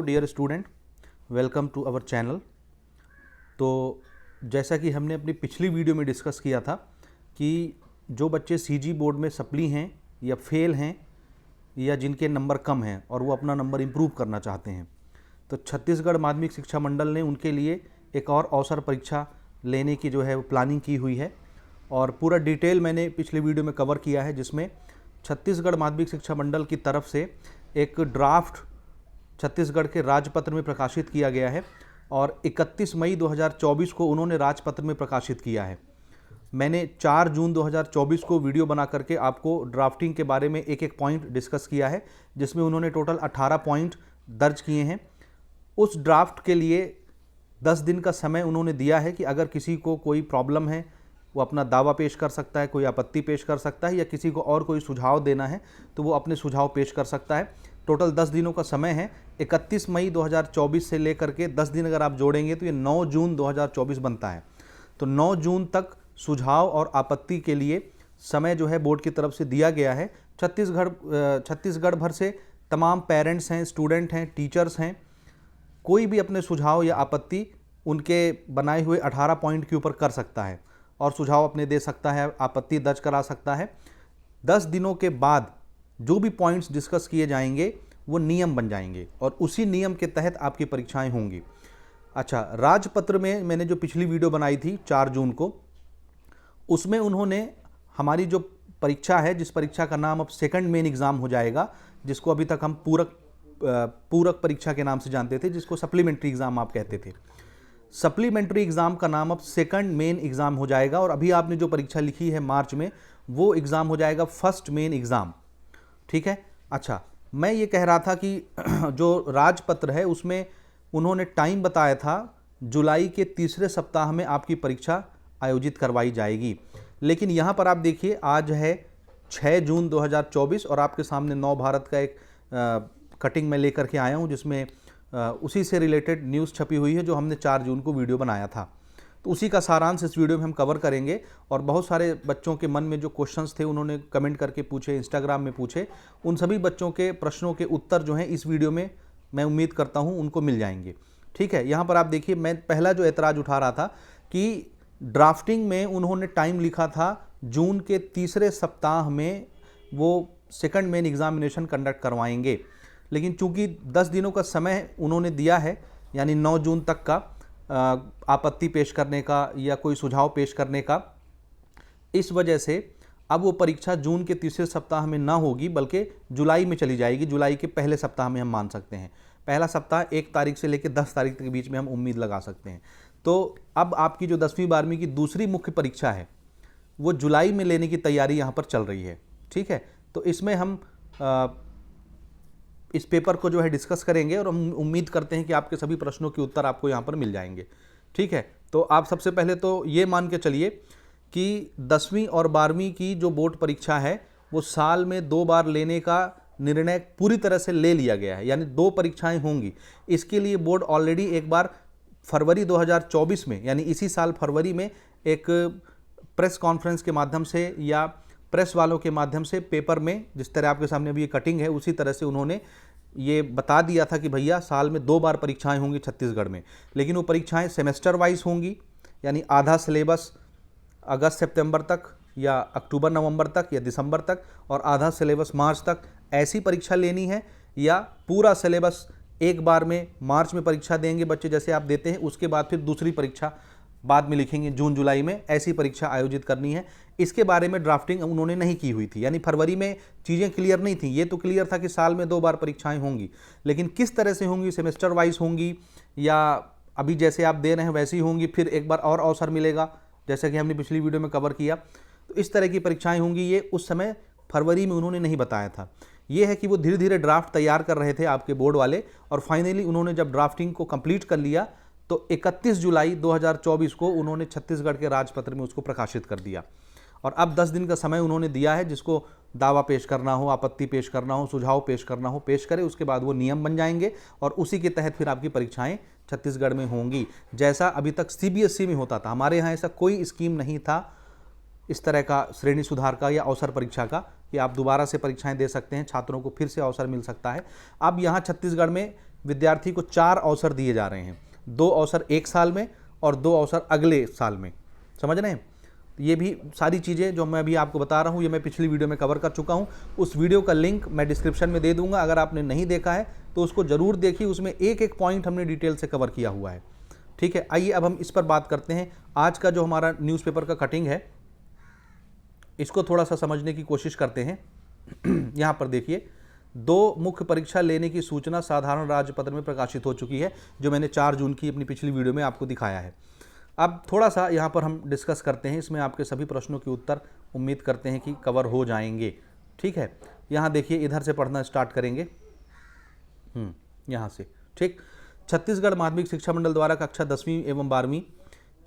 Dear student, welcome to our channel. तो जैसा कि हमने अपनी पिछली वीडियो में डिस्कस किया था कि जो बच्चे सीजी बोर्ड में सप्ली हैं या फेल हैं या जिनके नंबर कम हैं और वो अपना नंबर इम्प्रूव करना चाहते हैं, तो छत्तीसगढ़ माध्यमिक शिक्षा मंडल ने उनके लिए एक और अवसर परीक्षा लेने की जो है वो प्लानिंग की हुई है। और पूरा डिटेल मैंने पिछले वीडियो में कवर किया है, जिसमें छत्तीसगढ़ माध्यमिक शिक्षा मंडल की तरफ से एक ड्राफ्ट छत्तीसगढ़ के राजपत्र में प्रकाशित किया गया है और 31 मई 2024 को उन्होंने राजपत्र में प्रकाशित किया है। मैंने 4 जून 2024 को वीडियो बना करके आपको ड्राफ्टिंग के बारे में एक एक पॉइंट डिस्कस किया है, जिसमें उन्होंने टोटल 18 पॉइंट दर्ज किए हैं। उस ड्राफ्ट के लिए 10 दिन का समय उन्होंने दिया है कि अगर किसी को कोई प्रॉब्लम है वो अपना दावा पेश कर सकता है, कोई आपत्ति पेश कर सकता है, या किसी को और कोई सुझाव देना है तो वो अपने सुझाव पेश कर सकता है। टोटल 10 दिनों का समय है। 31 मई 2024 से लेकर के 10 दिन अगर आप जोड़ेंगे तो ये 9 जून 2024 बनता है। तो 9 जून तक सुझाव और आपत्ति के लिए समय जो है बोर्ड की तरफ से दिया गया है। छत्तीसगढ़ भर से तमाम पेरेंट्स हैं, स्टूडेंट हैं, टीचर्स हैं, कोई भी अपने सुझाव या आपत्ति उनके बनाए हुए 18 पॉइंट के ऊपर कर सकता है और सुझाव अपने दे सकता है, आपत्ति दर्ज करा सकता है। 10 दिनों के बाद जो भी पॉइंट्स डिस्कस किए जाएंगे वो नियम बन जाएंगे और उसी नियम के तहत आपकी परीक्षाएं होंगी। अच्छा, राजपत्र में मैंने जो पिछली वीडियो बनाई थी 4 जून को, उसमें उन्होंने हमारी जो परीक्षा है, जिस परीक्षा का नाम अब सेकंड मेन एग्ज़ाम हो जाएगा, जिसको अभी तक हम पूरक परीक्षा के नाम से जानते थे, जिसको सप्लीमेंट्री एग्ज़ाम आप कहते थे, सप्लीमेंट्री एग्ज़ाम का नाम अब सेकंड मेन एग्ज़ाम हो जाएगा। और अभी आपने जो परीक्षा लिखी है मार्च में, वो एग्ज़ाम हो जाएगा फर्स्ट मेन एग्ज़ाम। ठीक है। अच्छा, मैं ये कह रहा था कि जो राजपत्र है उसमें उन्होंने टाइम बताया था जुलाई के तीसरे सप्ताह में आपकी परीक्षा आयोजित करवाई जाएगी। लेकिन यहाँ पर आप देखिए, आज है 6 जून 2024 और आपके सामने नव भारत का एक कटिंग में लेकर के आया हूँ, जिसमें उसी से रिलेटेड न्यूज़ छपी हुई है जो हमने 4 जून को वीडियो बनाया था। तो उसी का सारांश इस वीडियो में हम कवर करेंगे। और बहुत सारे बच्चों के मन में जो क्वेश्चंस थे उन्होंने कमेंट करके पूछे, इंस्टाग्राम में पूछे, उन सभी बच्चों के प्रश्नों के उत्तर जो हैं इस वीडियो में मैं उम्मीद करता हूं उनको मिल जाएंगे। ठीक है। यहाँ पर आप देखिए, मैं पहला जो ऐतराज़ उठा रहा था कि ड्राफ्टिंग में उन्होंने टाइम लिखा था जून के तीसरे सप्ताह में वो सेकंड मेन एग्जामिनेशन कंडक्ट करवाएंगे, लेकिन चूंकि 10 दिनों का समय उन्होंने दिया है, यानी 9 जून तक का आपत्ति पेश करने का या कोई सुझाव पेश करने का, इस वजह से अब वो परीक्षा जून के तीसरे सप्ताह में ना होगी बल्कि जुलाई में चली जाएगी। जुलाई के पहले सप्ताह में हम मान सकते हैं, पहला सप्ताह 1 तारीख से लेकर 10 तारीख तक के बीच में हम उम्मीद लगा सकते हैं। तो अब आपकी जो 10वीं 12वीं की दूसरी मुख्य परीक्षा है वो जुलाई में लेने की तैयारी यहाँ पर चल रही है। ठीक है। तो इसमें हम इस पेपर को जो है डिस्कस करेंगे और हम उम्मीद करते हैं कि आपके सभी प्रश्नों के उत्तर आपको यहाँ पर मिल जाएंगे। ठीक है। तो आप सबसे पहले तो ये मान के चलिए कि 10वीं और 12वीं की जो बोर्ड परीक्षा है वो साल में 2 बार लेने का निर्णय पूरी तरह से ले लिया गया है, यानी 2 परीक्षाएं होंगी। इसके लिए बोर्ड ऑलरेडी एक बार फरवरी 2024 में, यानी इसी साल फरवरी में, एक प्रेस कॉन्फ्रेंस के माध्यम से या प्रेस वालों के माध्यम से पेपर में, जिस तरह आपके सामने अभी ये कटिंग है, उसी तरह से उन्होंने ये बता दिया था कि भैया साल में 2 बार परीक्षाएं होंगी छत्तीसगढ़ में। लेकिन वो परीक्षाएं सेमेस्टर वाइज होंगी, यानी आधा सिलेबस अगस्त सितंबर तक या अक्टूबर नवंबर तक या दिसंबर तक, और आधा सिलेबस मार्च तक। ऐसी परीक्षा लेनी है या पूरा सिलेबस एक बार में मार्च में परीक्षा देंगे बच्चे, जैसे आप देते हैं, उसके बाद फिर दूसरी परीक्षा बाद में लिखेंगे जून जुलाई में, ऐसी परीक्षा आयोजित करनी है। इसके बारे में ड्राफ्टिंग उन्होंने नहीं की हुई थी, यानी फरवरी में चीज़ें क्लियर नहीं थी। ये तो क्लियर था कि साल में 2 बार परीक्षाएं होंगी, लेकिन किस तरह से होंगी, सेमेस्टर वाइज होंगी या अभी जैसे आप दे रहे हैं वैसी होंगी, फिर एक बार और अवसर मिलेगा, जैसा कि हमने पिछली वीडियो में कवर किया। तो इस तरह की परीक्षाएं होंगी, ये उस समय फरवरी में उन्होंने नहीं बताया था। ये है कि वो धीरे धीरे ड्राफ्ट तैयार कर रहे थे आपके बोर्ड वाले, और फाइनली उन्होंने जब ड्राफ्टिंग को कंप्लीट कर लिया तो 31 जुलाई 2024 को उन्होंने छत्तीसगढ़ के राजपत्र में उसको प्रकाशित कर दिया। और अब 10 दिन का समय उन्होंने दिया है, जिसको दावा पेश करना हो, आपत्ति पेश करना हो, सुझाव पेश करना हो, पेश करे। उसके बाद वो नियम बन जाएंगे और उसी के तहत फिर आपकी परीक्षाएं छत्तीसगढ़ में होंगी, जैसा अभी तक सीबीएसई में होता था। हमारे यहाँ ऐसा कोई स्कीम नहीं था इस तरह का श्रेणी सुधार का या अवसर परीक्षा का कि आप दोबारा से परीक्षाएं दे सकते हैं, छात्रों को फिर से अवसर मिल सकता है। अब यहाँ छत्तीसगढ़ में विद्यार्थी को 4 अवसर दिए जा रहे हैं, 2 अवसर 1 साल में और 2 अवसर अगले साल में। समझ रहे हैं? ये भी सारी चीज़ें जो मैं अभी आपको बता रहा हूँ ये मैं पिछली वीडियो में कवर कर चुका हूँ। उस वीडियो का लिंक मैं डिस्क्रिप्शन में दे दूंगा, अगर आपने नहीं देखा है तो उसको ज़रूर देखिए, उसमें एक एक पॉइंट हमने डिटेल से कवर किया हुआ है। ठीक है, आइए अब हम इस पर बात करते हैं। आज का जो हमारा न्यूज़पेपर का कटिंग है इसको थोड़ा सा समझने की कोशिश करते हैं। यहाँ पर देखिए, 2 मुख्य परीक्षा लेने की सूचना साधारण राजपत्र में प्रकाशित हो चुकी है, जो मैंने 4 जून की अपनी पिछली वीडियो में आपको दिखाया है। अब थोड़ा सा यहाँ पर हम डिस्कस करते हैं, इसमें आपके सभी प्रश्नों के उत्तर उम्मीद करते हैं कि कवर हो जाएंगे। ठीक है, यहाँ देखिए, इधर से पढ़ना स्टार्ट करेंगे, यहाँ से। ठीक, छत्तीसगढ़ माध्यमिक शिक्षा मंडल द्वारा कक्षा 10वीं एवं 12वीं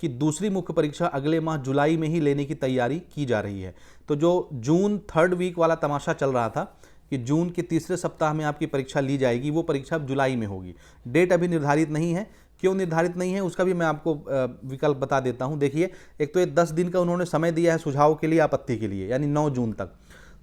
की दूसरी मुख्य परीक्षा अगले माह जुलाई में ही लेने की तैयारी की जा रही है। तो जो जून 3rd वीक वाला तमाशा चल रहा था कि जून के तीसरे सप्ताह में आपकी परीक्षा ली जाएगी, वो परीक्षा अब जुलाई में होगी। डेट अभी निर्धारित नहीं है, क्यों निर्धारित नहीं है उसका भी मैं आपको विकल्प बता देता हूं। देखिए, एक तो ये 10 दिन का उन्होंने समय दिया है सुझाव के लिए, आपत्ति के लिए, यानी 9 जून तक।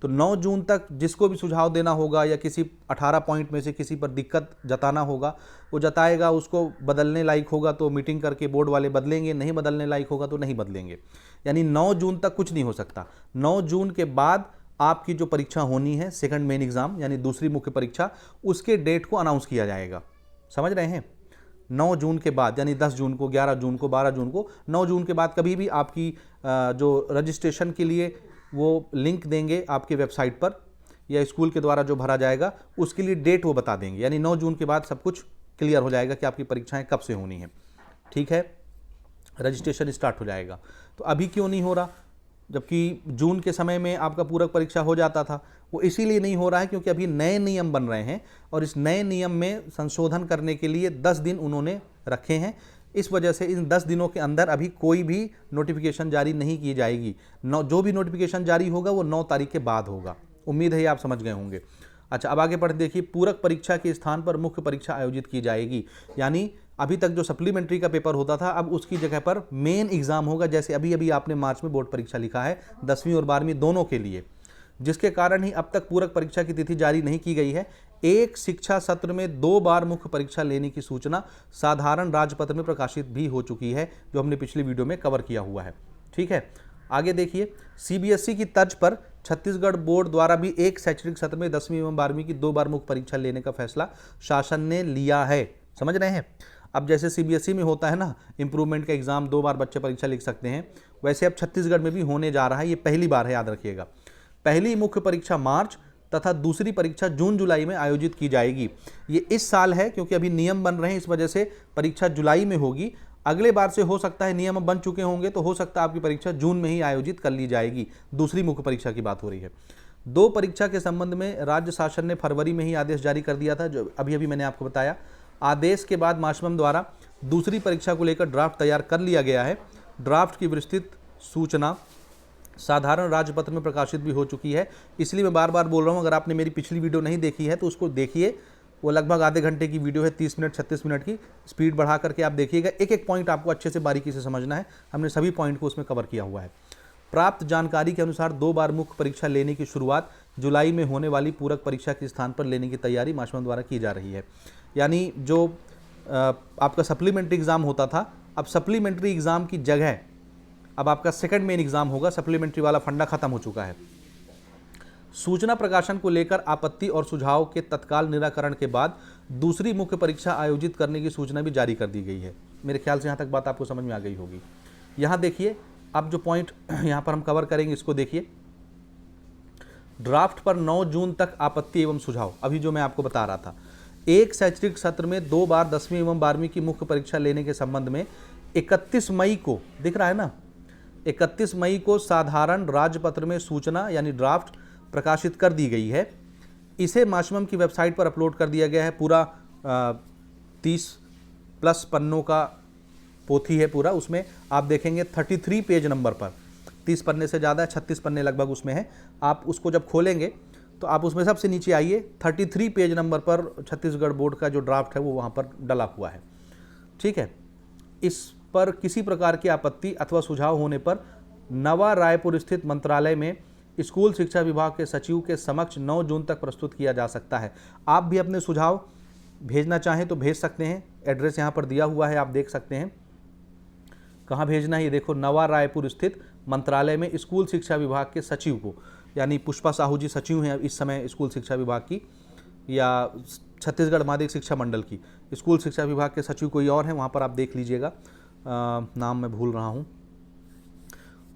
तो 9 जून तक जिसको भी सुझाव देना होगा या किसी 18 पॉइंट में से किसी पर दिक्कत जताना होगा, वो जताएगा, उसको बदलने लायक होगा तो मीटिंग करके बोर्ड वाले बदलेंगे, नहीं बदलने लायक होगा तो नहीं बदलेंगे। यानी 9 जून तक कुछ नहीं हो सकता। 9 जून के बाद आपकी जो परीक्षा होनी है, सेकंड मेन एग्जाम यानी दूसरी मुख्य परीक्षा, उसके डेट को अनाउंस किया जाएगा। समझ रहे हैं? 9 जून के बाद, यानी 10 जून को, 11 जून को, 12 जून को, 9 जून के बाद कभी भी आपकी जो रजिस्ट्रेशन के लिए वो लिंक देंगे आपके वेबसाइट पर या स्कूल के द्वारा जो भरा जाएगा, उसके लिए डेट वो बता देंगे। यानी 9 जून के बाद सब कुछ क्लियर हो जाएगा कि आपकी परीक्षाएं कब से होनी है। ठीक है, रजिस्ट्रेशन स्टार्ट हो जाएगा। तो अभी क्यों नहीं हो रहा, जबकि जून के समय में आपका पूरक परीक्षा हो जाता था? वो इसीलिए नहीं हो रहा है क्योंकि अभी नए नियम बन रहे हैं और इस नए नियम में संशोधन करने के लिए 10 दिन उन्होंने रखे हैं। इस वजह से इन 10 दिनों के अंदर अभी कोई भी नोटिफिकेशन जारी नहीं की जाएगी। जो भी नोटिफिकेशन जारी होगा वो 9 तारीख के बाद होगा। उम्मीद है ये आप समझ गए होंगे। अच्छा, अब आगे पढ़ देखिए, पूरक परीक्षा के स्थान पर मुख्य परीक्षा आयोजित की जाएगी। यानी अभी तक जो सप्लीमेंट्री का पेपर होता था, अब उसकी जगह पर मेन एग्जाम होगा। जैसे अभी अभी आपने मार्च में बोर्ड परीक्षा लिखा है 10वीं और 12वीं दोनों के लिए, जिसके कारण ही अब तक पूरक परीक्षा की तिथि जारी नहीं की गई है। एक शिक्षा सत्र में 2 बार मुख्य परीक्षा लेने की सूचना साधारण राजपत्र में प्रकाशित भी हो चुकी है, जो हमने पिछली वीडियो में कवर किया हुआ है। ठीक है, आगे देखिए, सीबीएसई की तर्ज पर छत्तीसगढ़ बोर्ड द्वारा भी एक शैक्षणिक सत्र में 10वीं एवं 12वीं की 2 बार मुख्य परीक्षा लेने का फैसला शासन ने लिया है। समझ रहे हैं? अब जैसे सीबीएसई में होता है ना, इंप्रूवमेंट का एग्जाम 2 बार बच्चे परीक्षा लिख सकते हैं, वैसे अब छत्तीसगढ़ में भी होने जा रहा है। ये पहली बार है, याद रखिएगा। पहली मुख्य परीक्षा मार्च तथा दूसरी परीक्षा जून जुलाई में आयोजित की जाएगी। ये इस साल है क्योंकि अभी नियम बन रहे हैं, इस वजह से परीक्षा जुलाई में होगी। अगले बार से हो सकता है नियम बन चुके होंगे तो हो सकता है आपकी परीक्षा जून में ही आयोजित कर ली जाएगी। दूसरी मुख्य परीक्षा की बात हो रही है। 2 परीक्षा के संबंध में राज्य शासन ने फरवरी में ही आदेश जारी कर दिया था, जो अभी अभी मैंने आपको बताया। आदेश के बाद माशमम द्वारा दूसरी परीक्षा को लेकर ड्राफ्ट तैयार कर लिया गया है। ड्राफ्ट की विस्तृत सूचना साधारण राजपत्र में प्रकाशित भी हो चुकी है। इसलिए मैं बार बार बोल रहा हूँ, अगर आपने मेरी पिछली वीडियो नहीं देखी है तो उसको देखिए। वो लगभग आधे घंटे की वीडियो है, 30 मिनट 36 मिनट की। स्पीड बढ़ा करके आप देखिएगा, एक एक पॉइंट आपको अच्छे से बारीकी से समझना है। हमने सभी पॉइंट को उसमें कवर किया हुआ है। प्राप्त जानकारी के अनुसार 2 बार मुख्य परीक्षा लेने की शुरुआत जुलाई में होने वाली पूरक परीक्षा के स्थान पर लेने की तैयारी माशमम द्वारा की जा रही है। यानी जो आपका सप्लीमेंट्री एग्ज़ाम होता था, अब सप्लीमेंट्री एग्ज़ाम की जगह अब आपका सेकंड मेन एग्जाम होगा। सप्लीमेंट्री वाला फंडा खत्म हो चुका है। सूचना प्रकाशन को लेकर आपत्ति और सुझाव के तत्काल निराकरण के बाद दूसरी मुख्य परीक्षा आयोजित करने की सूचना भी जारी कर दी गई है। मेरे ख्याल से यहाँ तक बात आपको समझ में आ गई होगी। यहाँ देखिए, अब जो पॉइंट यहाँ पर हम कवर करेंगे इसको देखिए। ड्राफ्ट पर 9 जून तक आपत्ति एवं सुझाव, अभी जो मैं आपको बता रहा था। एक शैक्षणिक सत्र में 2 बार 10वीं एवं 12वीं की मुख्य परीक्षा लेने के संबंध में 31 मई को, दिख रहा है ना, 31 मई को साधारण राजपत्र में सूचना यानी ड्राफ्ट प्रकाशित कर दी गई है। इसे माशमम की वेबसाइट पर अपलोड कर दिया गया है। पूरा 30+ पन्नों का पोथी है पूरा, उसमें आप देखेंगे 33 पेज नंबर पर, 30 पन्ने से ज़्यादा, 36 पन्ने लगभग उसमें है। आप उसको जब खोलेंगे तो आप उसमें सबसे नीचे आइए, 33 पेज नंबर पर छत्तीसगढ़ बोर्ड का जो ड्राफ्ट है वो वहाँ पर डला हुआ है। ठीक है, इस पर किसी प्रकार की आपत्ति अथवा सुझाव होने पर नवा रायपुर स्थित मंत्रालय में स्कूल शिक्षा विभाग के सचिव के समक्ष 9 जून तक प्रस्तुत किया जा सकता है। आप भी अपने सुझाव भेजना चाहें तो भेज सकते हैं। एड्रेस यहाँ पर दिया हुआ है, आप देख सकते हैं कहाँ भेजना है। ये देखो, नवा रायपुर स्थित मंत्रालय में स्कूल शिक्षा विभाग के सचिव को, यानी पुष्पा साहू जी सचिव हैं इस समय स्कूल शिक्षा विभाग की, या छत्तीसगढ़ माध्यमिक शिक्षा मंडल की। स्कूल शिक्षा विभाग के सचिव कोई और हैं, वहाँ पर आप देख लीजिएगा, नाम मैं भूल रहा हूँ।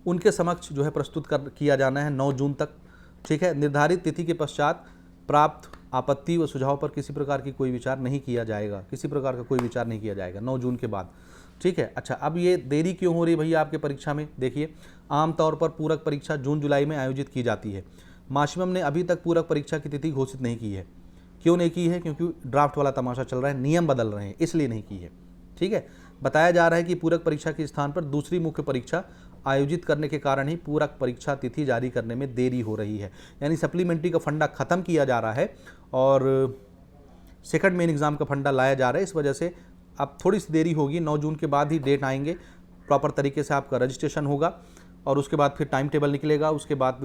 उनके समक्ष जो है प्रस्तुत किया जाना है 9 जून तक। ठीक है, निर्धारित तिथि के पश्चात प्राप्त आपत्ति व सुझाव पर किसी प्रकार की कोई विचार नहीं किया जाएगा, किसी प्रकार का कोई विचार नहीं किया जाएगा 9 जून के बाद। ठीक है, अच्छा, अब ये देरी क्यों हो रही है भैया आपके परीक्षा में? देखिए, आमतौर पर पूरक परीक्षा जून जुलाई में आयोजित की जाती है। माशिमम ने अभी तक पूरक परीक्षा की तिथि घोषित नहीं की है। क्यों नहीं की है? क्योंकि ड्राफ्ट वाला तमाशा चल रहा है, नियम बदल रहे हैं, इसलिए नहीं की है। ठीक है, बताया जा रहा है कि पूरक परीक्षा के स्थान पर दूसरी मुख्य परीक्षा आयोजित करने के कारण ही पूरक परीक्षा तिथि जारी करने में देरी हो रही है। यानी सप्लीमेंट्री का फंडा खत्म किया जा रहा है और सेकंड मेन एग्जाम का फंडा लाया जा रहा है, इस वजह से अब थोड़ी सी देरी होगी। 9 जून के बाद ही डेट आएंगे, प्रॉपर तरीके से आपका रजिस्ट्रेशन होगा और उसके बाद फिर टाइम टेबल निकलेगा, उसके बाद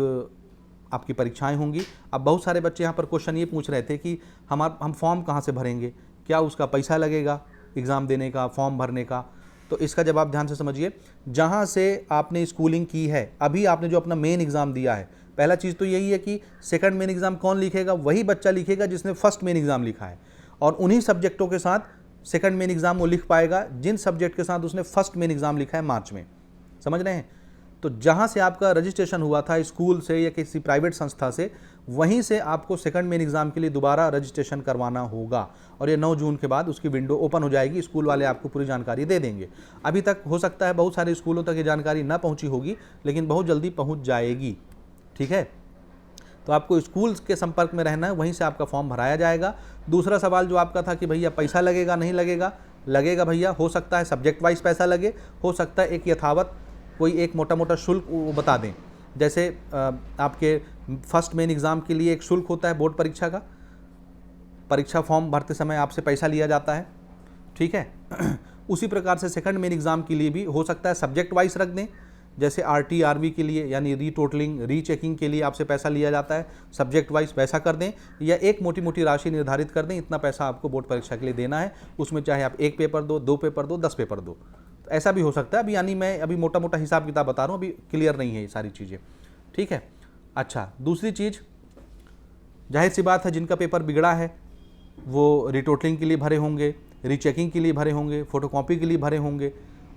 आपकी परीक्षाएं होंगी। अब बहुत सारे बच्चे यहाँ पर क्वेश्चन ये पूछ रहे थे कि हम फॉर्म कहाँ से भरेंगे, क्या उसका पैसा लगेगा एग्ज़ाम देने का, फॉर्म भरने का? तो इसका जवाब ध्यान से समझिए। जहाँ से आपने स्कूलिंग की है, अभी आपने जो अपना मेन एग्ज़ाम दिया है, पहला चीज़ तो यही है कि सेकंड मेन एग्ज़ाम कौन लिखेगा? वही बच्चा लिखेगा जिसने फर्स्ट मेन एग्ज़ाम लिखा है, और उन्हीं सब्जेक्टों के साथ सेकंड मेन एग्ज़ाम वो लिख पाएगा जिन सब्जेक्ट के साथ उसने फर्स्ट मेन एग्ज़ाम लिखा है मार्च में। समझ रहे हैं? तो जहाँ से आपका रजिस्ट्रेशन हुआ था स्कूल से या किसी प्राइवेट संस्था से, वहीं से आपको सेकंड मेन एग्ज़ाम के लिए दोबारा रजिस्ट्रेशन करवाना होगा और ये 9 जून के बाद उसकी विंडो ओपन हो जाएगी। स्कूल वाले आपको पूरी जानकारी दे देंगे। अभी तक हो सकता है बहुत सारे स्कूलों तक ये जानकारी ना पहुँची होगी, लेकिन बहुत जल्दी पहुँच जाएगी। ठीक है, तो आपको स्कूल के संपर्क में रहना है, वहीं से आपका फॉर्म भराया जाएगा। दूसरा सवाल जो आपका था कि भैया पैसा लगेगा नहीं लगेगा, लगेगा भैया। हो सकता है सब्जेक्ट वाइज पैसा लगे, हो सकता है एक यथावत कोई एक मोटा मोटा शुल्क वो बता दें। जैसे आपके फर्स्ट मेन एग्ज़ाम के लिए एक शुल्क होता है बोर्ड परीक्षा का, परीक्षा फॉर्म भरते समय आपसे पैसा लिया जाता है। ठीक है, उसी प्रकार से सेकंड मेन एग्ज़ाम के लिए भी हो सकता है सब्जेक्ट वाइज रख दें। जैसे RT RV के लिए यानी रीटोटलिंग रीचेकिंग के लिए आपसे पैसा लिया जाता है, सब्जेक्ट वाइज पैसा कर दें, या एक मोटी मोटी राशि निर्धारित कर दें, इतना पैसा आपको बोर्ड परीक्षा के लिए देना है। उसमें चाहे आप 1 पेपर दो, 2 पेपर दो, 10 पेपर दो, तो ऐसा भी हो सकता है। अभी यानी मैं अभी मोटा मोटा हिसाब किताब बता रहा हूँ, अभी क्लियर नहीं है ये सारी चीज़ें। ठीक है, अच्छा, दूसरी चीज़, जाहिर सी बात है जिनका पेपर बिगड़ा है वो रिटोटलिंग के लिए भरे होंगे, रीचेकिंग के लिए भरे होंगे, फोटोकॉपी के लिए भरे होंगे,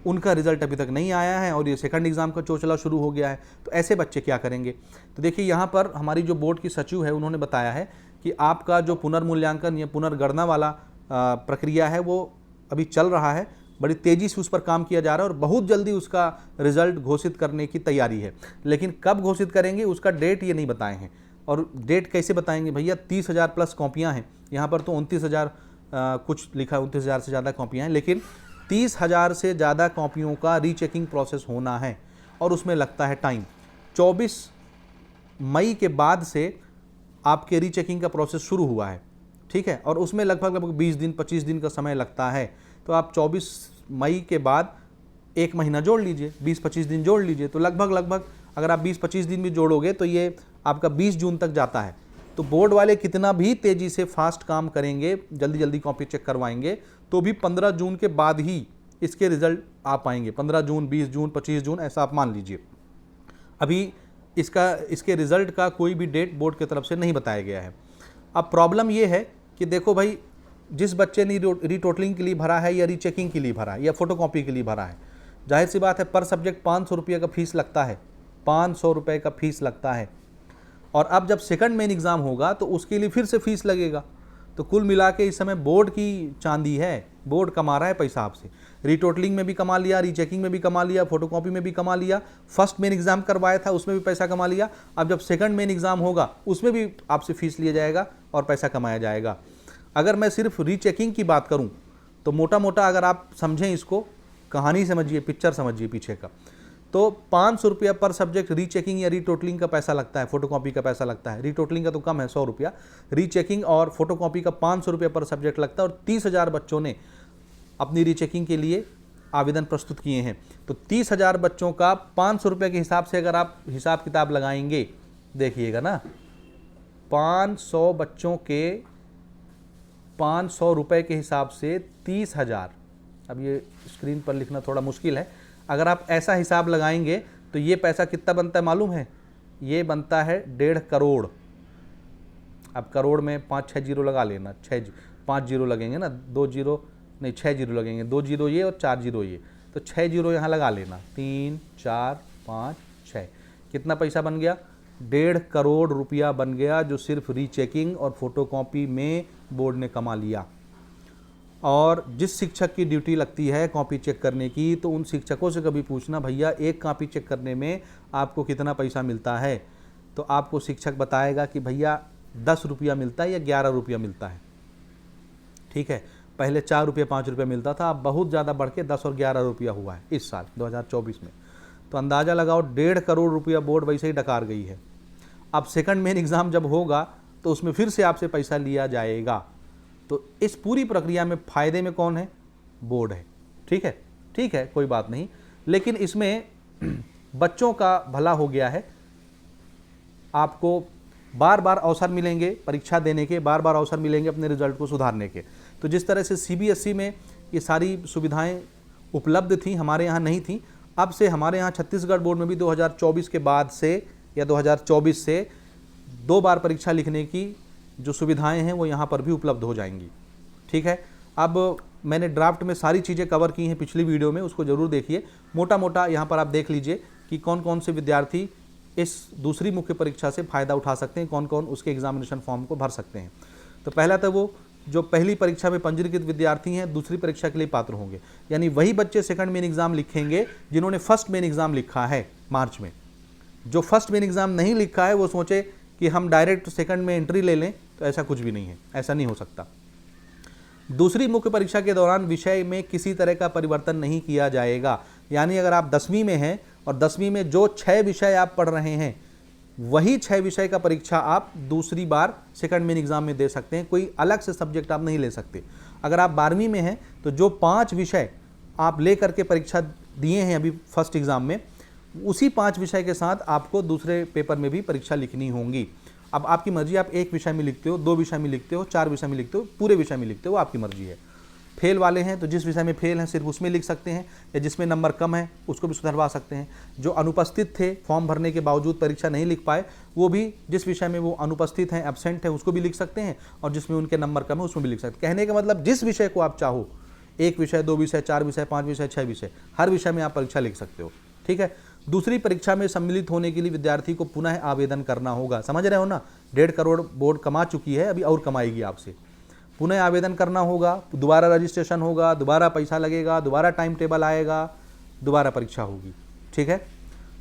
उनका रिजल्ट अभी तक नहीं आया है और ये सेकंड एग्ज़ाम का चोचला शुरू हो गया है। तो ऐसे बच्चे क्या करेंगे? तो देखिए, यहाँ पर हमारी जो बोर्ड की सचिव है उन्होंने बताया है कि आपका जो पुनर्मूल्यांकन या पुनर्गणना वाला प्रक्रिया है वो अभी चल रहा है, बड़ी तेज़ी से उस पर काम किया जा रहा है और बहुत जल्दी उसका रिजल्ट घोषित करने की तैयारी है। लेकिन कब घोषित करेंगे उसका डेट ये नहीं बताए हैं। और डेट कैसे बताएंगे भैया? 30,000 प्लस कॉपियाँ हैं, यहाँ पर तो 29,000 कुछ लिखा है, 29,000 से ज़्यादा कॉपियाँ हैं, लेकिन 30,000 से ज़्यादा कॉपियों का रीचेकिंग प्रोसेस होना है और उसमें लगता है टाइम। 24 मई के बाद से आपके रीचेकिंग का प्रोसेस शुरू हुआ है। ठीक है, और उसमें लगभग 20 दिन 25 दिन का समय लगता है। तो आप 24 मई के बाद 1 महीना जोड़ लीजिए, 20-25 दिन जोड़ लीजिए, तो लगभग अगर आप 20-25 दिन भी जोड़ोगे तो ये आपका 20 जून तक जाता है। तो बोर्ड वाले कितना भी तेज़ी से फास्ट काम करेंगे, जल्दी जल्दी कॉपी चेक करवाएंगे, तो भी 15 जून के बाद ही इसके रिज़ल्ट आ पाएंगे। 15 जून, 20 जून, 25 जून, ऐसा आप मान लीजिए। अभी इसके रिज़ल्ट का कोई भी डेट बोर्ड की तरफ से नहीं बताया गया है। अब प्रॉब्लम ये है कि देखो भाई, जिस बच्चे ने रीटोटलिंग के लिए भरा है या रीचेकिंग के लिए भरा है या फोटोकॉपी के लिए भरा है, जाहिर सी बात है पर सब्जेक्ट 500 रुपये का फीस लगता है, 500 रुपये का फीस लगता है। और अब जब सेकंड मेन एग्ज़ाम होगा तो उसके लिए फिर से फीस लगेगा। तो कुल मिला के इस समय बोर्ड की चांदी है, बोर्ड कमा रहा है पैसा आपसे। रीटोटलिंग में भी कमा लिया, रीचेकिंग में भी कमा लिया, फोटोकॉपी में भी कमा लिया, फर्स्ट मेन एग्ज़ाम करवाया था उसमें भी पैसा कमा लिया। अब जब सेकंड मेन एग्ज़ाम होगा उसमें भी आपसे फीस लिया जाएगा और पैसा कमाया जाएगा। अगर मैं सिर्फ रीचेकिंग की बात करूं तो मोटा मोटा अगर आप समझें, इसको कहानी समझिए, पिक्चर समझिए पीछे का, तो 500 रुपया पर सब्जेक्ट रीचेकिंग या रीटोटलिंग का पैसा लगता है, फोटोकॉपी का पैसा लगता है। रीटोटलिंग का तो कम है, 100 रुपया, रीचेकिंग और फोटोकॉपी का 500 रुपया पर सब्जेक्ट लगता है। और 30,000 बच्चों ने अपनी रीचेकिंग के लिए आवेदन प्रस्तुत किए हैं। तो 30,000 बच्चों का 500 रुपये के हिसाब से अगर आप हिसाब किताब लगाएंगे, देखिएगा ना, 500 बच्चों के 500 रुपये के हिसाब से 30,000। अब ये स्क्रीन पर लिखना थोड़ा मुश्किल है, अगर आप ऐसा हिसाब लगाएंगे तो ये पैसा कितना बनता है मालूम है? ये बनता है 1.5 करोड़। अब करोड़ में 5-6 जीरो लगा लेना, 5 जीरो लगेंगे ना, 2 जीरो नहीं 6 जीरो लगेंगे, 2 जीरो ये और 4 जीरो ये, तो 6 जीरो यहाँ लगा लेना, 3 4 5 6, कितना पैसा बन गया? 1.5 करोड़ रुपया बन गया, जो सिर्फ रीचेकिंग और फोटोकॉपी में बोर्ड ने कमा लिया। और जिस शिक्षक की ड्यूटी लगती है कॉपी चेक करने की, तो उन शिक्षकों से कभी पूछना भैया एक कॉपी चेक करने में आपको कितना पैसा मिलता है, तो आपको शिक्षक बताएगा कि भैया 10 रुपया मिलता है या 11 रुपया मिलता है। ठीक है, पहले 4 रुपये 5 रुपये मिलता था, अब बहुत ज़्यादा बढ़ के 10 और 11 रुपया हुआ है इस साल 2024 में। तो अंदाज़ा लगाओ 1.5 करोड़ रुपया बोर्ड वैसे ही डकार गई है। अब सेकंड मेन एग्ज़ाम जब होगा तो उसमें फिर से आपसे पैसा लिया जाएगा। तो इस पूरी प्रक्रिया में फ़ायदे में कौन है? बोर्ड है। ठीक है, ठीक है, कोई बात नहीं, लेकिन इसमें बच्चों का भला हो गया है। आपको बार बार अवसर मिलेंगे परीक्षा देने के, बार बार अवसर मिलेंगे अपने रिजल्ट को सुधारने के। तो जिस तरह से CBSE में ये सारी सुविधाएं उपलब्ध थी, हमारे यहाँ नहीं थी, अब से हमारे यहाँ छत्तीसगढ़ बोर्ड में भी 2024 के बाद से या 2024 से 2 बार परीक्षा लिखने की जो सुविधाएं हैं वो यहाँ पर भी उपलब्ध हो जाएंगी। ठीक है, अब मैंने ड्राफ्ट में सारी चीज़ें कवर की हैं पिछली वीडियो में, उसको ज़रूर देखिए। मोटा मोटा यहाँ पर आप देख लीजिए कि कौन कौन से विद्यार्थी इस दूसरी मुख्य परीक्षा से फ़ायदा उठा सकते हैं, कौन कौन उसके एग्जामिनेशन फॉर्म को भर सकते हैं। तो पहला तो वो जो पहली परीक्षा में पंजीकृत विद्यार्थी हैं, दूसरी परीक्षा के लिए पात्र होंगे, यानी वही बच्चे सेकंड मेन एग्ज़ाम लिखेंगे जिन्होंने फर्स्ट मेन एग्ज़ाम लिखा है मार्च में। जो फर्स्ट मेन एग्ज़ाम नहीं लिखा है वो सोचे कि हम डायरेक्ट सेकंड में एंट्री ले लें, तो ऐसा कुछ भी नहीं है, ऐसा नहीं हो सकता। दूसरी मुख्य परीक्षा के दौरान विषय में किसी तरह का परिवर्तन नहीं किया जाएगा, यानी अगर आप 10वीं में हैं और 10वीं में जो 6 विषय आप पढ़ रहे हैं वही 6 विषय का परीक्षा आप दूसरी बार सेकंड मेन एग्जाम में दे सकते हैं, कोई अलग से सब्जेक्ट आप नहीं ले सकते। अगर आप 12वीं में हैं तो जो 5 विषय आप ले करके परीक्षा दिए हैं अभी फर्स्ट एग्ज़ाम में, उसी 5 विषय के साथ आपको दूसरे पेपर में भी परीक्षा लिखनी होंगी। अब आपकी मर्जी, आप 1 विषय में लिखते हो, 2 विषय में लिखते हो, 4 विषय में लिखते हो, पूरे विषय में लिखते हो, आपकी मर्जी है। फेल वाले हैं तो जिस विषय में फेल हैं सिर्फ उसमें लिख सकते हैं, या जिसमें नंबर कम है उसको भी सुधरवा सकते हैं। जो अनुपस्थित थे, फॉर्म भरने के बावजूद परीक्षा नहीं लिख पाए, वो भी जिस विषय में वो अनुपस्थित हैं, एब्सेंट हैं, उसको भी लिख सकते हैं, और जिसमें उनके नंबर कम है उसमें भी लिख सकते हैं। कहने का मतलब जिस विषय को आप चाहो, 1 विषय, 2 विषय, 4 विषय, 5 विषय, 6 विषय, हर विषय में आप परीक्षा लिख सकते हो। ठीक है, दूसरी परीक्षा में सम्मिलित होने के लिए विद्यार्थी को पुनः आवेदन करना होगा। समझ रहे हो ना, 1.5 करोड़ बोर्ड कमा चुकी है, अभी और कमाएगी आपसे। पुनः आवेदन करना होगा, दोबारा रजिस्ट्रेशन होगा, दोबारा पैसा लगेगा, दोबारा टाइम टेबल आएगा, दोबारा परीक्षा होगी। ठीक है,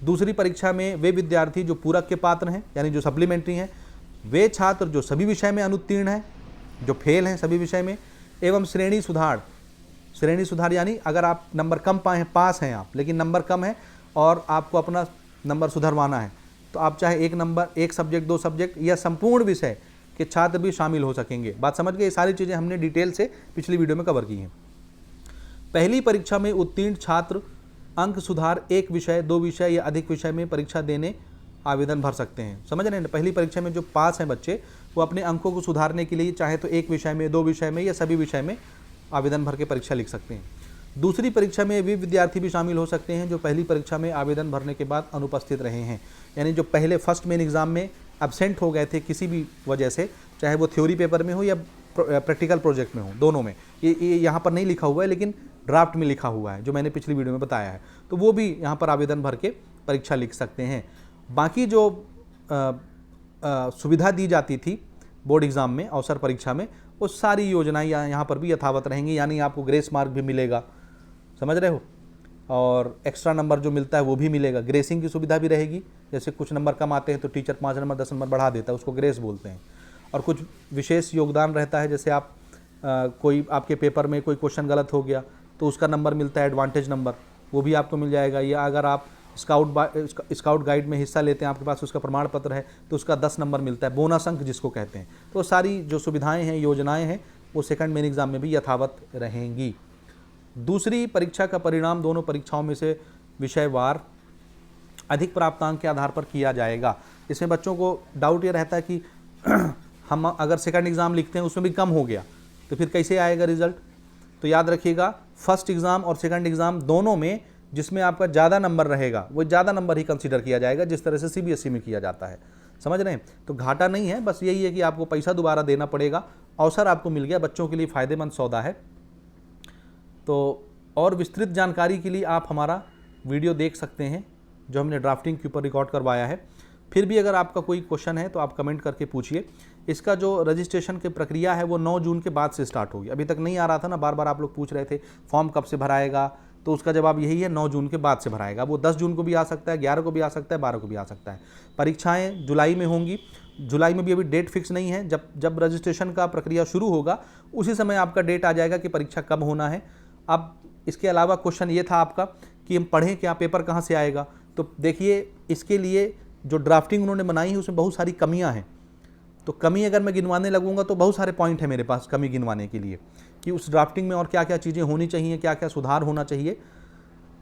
दूसरी परीक्षा में वे विद्यार्थी जो पूरक के पात्र हैं, यानी जो सप्लीमेंट्री हैं, वे छात्र जो सभी विषय में अनुत्तीर्ण हैं, जो फेल हैं सभी विषय में, एवं श्रेणी सुधार यानी अगर आप नंबर कम पाए हैं, पास हैं आप लेकिन नंबर कम है और आपको अपना नंबर सुधरवाना है, तो आप चाहे 1 नंबर, 1 सब्जेक्ट, 2 सब्जेक्ट या संपूर्ण विषय के छात्र भी शामिल हो सकेंगे। बात समझ गए? ये सारी चीज़ें हमने डिटेल से पिछली वीडियो में कवर की हैं। पहली परीक्षा में उत्तीर्ण छात्र अंक सुधार 1 विषय, 2 विषय या अधिक विषय में परीक्षा देने आवेदन भर सकते हैं। समझ रहे हैं? पहली परीक्षा में जो पास हैं बच्चे, वो अपने अंकों को सुधारने के लिए चाहे तो 1 विषय में, 2 विषय में या सभी विषय में आवेदन भर के परीक्षा लिख सकते हैं। दूसरी परीक्षा में वे विद्यार्थी भी शामिल हो सकते हैं जो पहली परीक्षा में आवेदन भरने के बाद अनुपस्थित रहे हैं, यानी जो पहले फर्स्ट मेन एग्ज़ाम में एब्सेंट हो गए थे किसी भी वजह से, चाहे वो थ्योरी पेपर में हो या प्रैक्टिकल प्रोजेक्ट में हो, दोनों में। ये यहाँ पर नहीं लिखा हुआ है लेकिन ड्राफ्ट में लिखा हुआ है, जो मैंने पिछली वीडियो में बताया है, तो वो भी यहाँ पर आवेदन भर के परीक्षा लिख सकते हैं। बाकी जो सुविधा दी जाती थी बोर्ड एग्ज़ाम में, अवसर परीक्षा में, वो सारी योजनाएं यहाँ पर भी यथावत रहेंगी, यानी आपको ग्रेस मार्क भी मिलेगा, समझ रहे हो, और एक्स्ट्रा नंबर जो मिलता है वो भी मिलेगा। ग्रेसिंग की सुविधा भी रहेगी, जैसे कुछ नंबर कम आते हैं तो टीचर 5 नंबर 10 नंबर बढ़ा देता है, उसको ग्रेस बोलते हैं। और कुछ विशेष योगदान रहता है, जैसे आप कोई आपके पेपर में कोई क्वेश्चन गलत हो गया तो उसका नंबर मिलता है, एडवांटेज नंबर, वो भी आपको मिल जाएगा। या अगर आप स्काउट गाइड में हिस्सा लेते हैं, आपके पास उसका प्रमाण पत्र है, तो उसका 10 नंबर मिलता है, बोनस अंक जिसको कहते हैं। तो सारी जो सुविधाएँ हैं, योजनाएँ हैं, वो सेकंड मेन एग्ज़ाम में भी यथावत रहेंगी। दूसरी परीक्षा का परिणाम दोनों परीक्षाओं में से विषयवार अधिक प्राप्तांक के आधार पर किया जाएगा। इसमें बच्चों को डाउट ये रहता है कि हम अगर सेकंड एग्ज़ाम लिखते हैं उसमें भी कम हो गया तो फिर कैसे आएगा रिजल्ट? तो याद रखिएगा, फर्स्ट एग्ज़ाम और सेकंड एग्ज़ाम दोनों में जिसमें आपका ज़्यादा नंबर रहेगा वो ज़्यादा नंबर ही कंसीडर किया जाएगा, जिस तरह से CBSE में किया जाता है। समझ रहे हैं? तो घाटा नहीं है, बस यही है कि आपको पैसा दोबारा देना पड़ेगा। अवसर आपको मिल गया, बच्चों के लिए फ़ायदेमंद सौदा है। तो और विस्तृत जानकारी के लिए आप हमारा वीडियो देख सकते हैं जो हमने ड्राफ्टिंग के ऊपर रिकॉर्ड करवाया है। फिर भी अगर आपका कोई क्वेश्चन है तो आप कमेंट करके पूछिए। इसका जो रजिस्ट्रेशन की प्रक्रिया है वो 9 जून के बाद से स्टार्ट होगी। अभी तक नहीं आ रहा था ना, बार बार आप लोग पूछ रहे थे फॉर्म कब से भराएगा, तो उसका जवाब यही है, 9 जून के बाद से भराएगा। वो 10 जून को भी आ सकता है, 11 को भी आ सकता है, 12 को भी आ सकता है। परीक्षाएँ जुलाई में होंगी। जुलाई में भी अभी डेट फिक्स नहीं है। जब रजिस्ट्रेशन का प्रक्रिया शुरू होगा उसी समय आपका डेट आ जाएगा कि परीक्षा कब होना है। अब इसके अलावा क्वेश्चन ये था आपका कि हम पढ़ें क्या, पेपर कहाँ से आएगा? तो देखिए, इसके लिए जो ड्राफ्टिंग उन्होंने बनाई है उसमें बहुत सारी कमियां हैं। तो कमी अगर मैं गिनवाने लगूंगा तो बहुत सारे पॉइंट है मेरे पास कमी गिनवाने के लिए, कि उस ड्राफ्टिंग में और क्या क्या चीज़ें होनी चाहिए, क्या क्या सुधार होना चाहिए।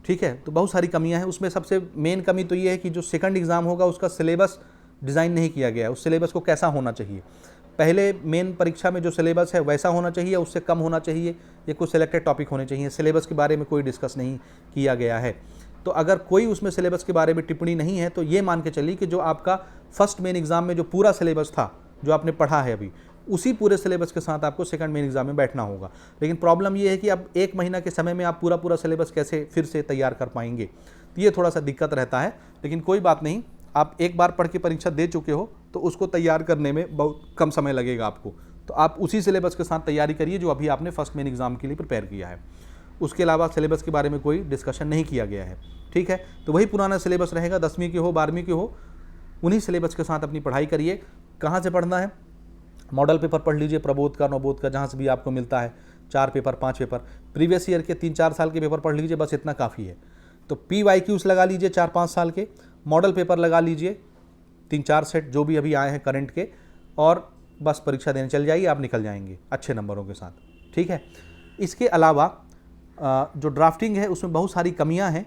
ठीक है, तो बहुत सारी कमियां हैं। उसमें सबसे मेन कमी तो ये है कि जो सेकंड एग्ज़ाम होगा उसका सिलेबस डिज़ाइन नहीं किया गया है। उस सिलेबस को कैसा होना चाहिए? पहले मेन परीक्षा में जो सिलेबस है वैसा होना चाहिए, उससे कम होना चाहिए, या कुछ सिलेक्टेड टॉपिक होने चाहिए। सिलेबस के बारे में कोई डिस्कस नहीं किया गया है। तो अगर कोई उसमें सिलेबस के बारे में टिप्पणी नहीं है तो ये मान के चलिए कि जो आपका फर्स्ट मेन एग्ज़ाम में जो पूरा सिलेबस था, जो आपने पढ़ा है अभी, उसी पूरे सिलेबस के साथ आपको सेकंड मेन एग्ज़ाम में बैठना होगा। लेकिन प्रॉब्लम ये है कि अब 1 महीना के समय में आप पूरा सिलेबस कैसे फिर से तैयार कर पाएंगे? तो ये थोड़ा सा दिक्कत रहता है। लेकिन कोई बात नहीं, आप एक बार पढ़ के परीक्षा दे चुके हो तो उसको तैयार करने में बहुत कम समय लगेगा आपको। तो आप उसी सिलेबस के साथ तैयारी करिए जो अभी आपने फर्स्ट मेन एग्ज़ाम के लिए प्रिपेयर किया है। उसके अलावा सिलेबस के बारे में कोई डिस्कशन नहीं किया गया है। ठीक है, तो वही पुराना सिलेबस रहेगा, 10वीं के हो 12वीं के हो, उन्हीं सिलेबस के साथ अपनी पढ़ाई करिए। कहाँ से पढ़ना है? मॉडल पेपर पढ़ लीजिए, प्रबोध का, नवबोध का, जहाँ से भी आपको मिलता है। 4 पेपर 5 पेपर, प्रीवियस ईयर के 3-4 साल के पेपर पढ़ लीजिए, बस इतना काफ़ी है। तो PYQs लगा लीजिए 4-5 साल के, मॉडल पेपर लगा लीजिए 3-4 सेट जो भी अभी आए हैं करंट के, और बस परीक्षा देने चल जाइए, आप निकल जाएंगे अच्छे नंबरों के साथ। ठीक है, इसके अलावा जो ड्राफ्टिंग है उसमें बहुत सारी कमियां हैं,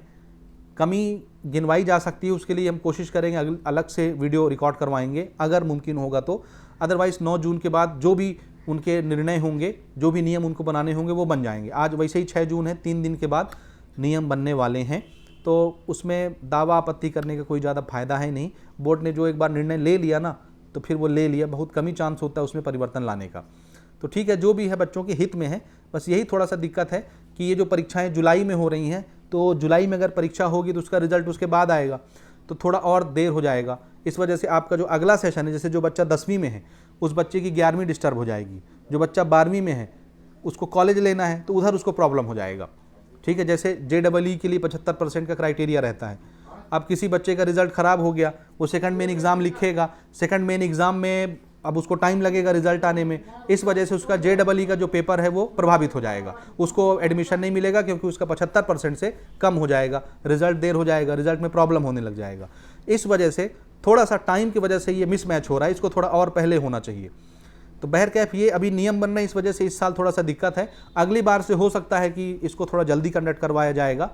कमी गिनवाई जा सकती है। उसके लिए हम कोशिश करेंगे, अलग से वीडियो रिकॉर्ड करवाएंगे अगर मुमकिन होगा तो। अदरवाइज़ 9 जून के बाद जो भी उनके निर्णय होंगे, जो भी नियम उनको बनाने होंगे वो बन जाएंगे। आज वैसे ही 6 जून है, 3 दिन के बाद नियम बनने वाले हैं। तो उसमें दावा आपत्ति करने का कोई ज़्यादा फायदा है नहीं। बोर्ड ने जो एक बार निर्णय ले लिया ना, तो फिर वो ले लिया, बहुत कम ही चांस होता है उसमें परिवर्तन लाने का। तो ठीक है, जो भी है बच्चों के हित में है। बस यही थोड़ा सा दिक्कत है कि ये जो परीक्षाएं जुलाई में हो रही हैं, तो जुलाई में अगर परीक्षा होगी तो उसका रिजल्ट उसके बाद आएगा, तो थोड़ा और देर हो जाएगा। इस वजह से आपका जो अगला सेशन है, जैसे जो बच्चा 10वीं में है उस बच्चे की 11वीं डिस्टर्ब हो जाएगी, जो बच्चा 12वीं में है उसको कॉलेज लेना है तो उधर उसको प्रॉब्लम हो जाएगा। ठीक है, जैसे JEE के लिए 75% का क्राइटेरिया रहता है। अब किसी बच्चे का रिजल्ट ख़राब हो गया, वो सेकंड मेन एग्ज़ाम लिखेगा, सेकंड मेन एग्ज़ाम में अब उसको टाइम लगेगा रिजल्ट आने में, इस वजह से उसका JEE का जो पेपर है वो प्रभावित हो जाएगा, उसको एडमिशन नहीं मिलेगा क्योंकि उसका 75% से कम हो जाएगा, रिजल्ट देर हो जाएगा, रिजल्ट में प्रॉब्लम होने लग जाएगा। इस वजह से थोड़ा सा टाइम की वजह से ये मिसमैच हो रहा है, इसको थोड़ा और पहले होना चाहिए। तो बहरकैफ ये अभी नियम बन रहे हैं, इस वजह से इस साल थोड़ा सा दिक्कत है। अगली बार से हो सकता है कि इसको थोड़ा जल्दी कंडक्ट करवाया जाएगा।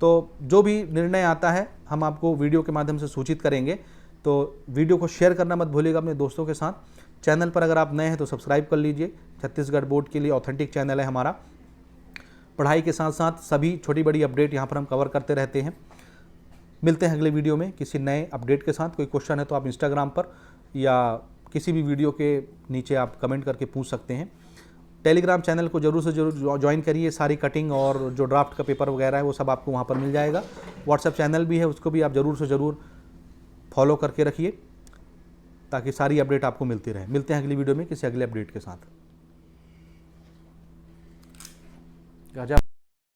तो जो भी निर्णय आता है हम आपको वीडियो के माध्यम से सूचित करेंगे। तो वीडियो को शेयर करना मत भूलिएगा अपने दोस्तों के साथ। चैनल पर अगर आप नए हैं तो सब्सक्राइब कर लीजिए। छत्तीसगढ़ बोर्ड के लिए ऑथेंटिक चैनल है हमारा। पढ़ाई के साथ साथ सभी छोटी बड़ी अपडेट यहाँ पर हम कवर करते रहते हैं। मिलते हैं अगले वीडियो में किसी नए अपडेट के साथ। कोई क्वेश्चन है तो आप इंस्टाग्राम पर या किसी भी वीडियो के नीचे आप कमेंट करके पूछ सकते हैं। टेलीग्राम चैनल को जरूर से जरूर ज्वाइन करिए। सारी कटिंग और जो ड्राफ्ट का पेपर वगैरह है वो सब आपको वहाँ पर मिल जाएगा। व्हाट्सएप चैनल भी है, उसको भी आप ज़रूर से ज़रूर फॉलो करके रखिए ताकि सारी अपडेट आपको मिलती रहे। मिलते हैं अगली वीडियो में किसी अगले अपडेट के साथ।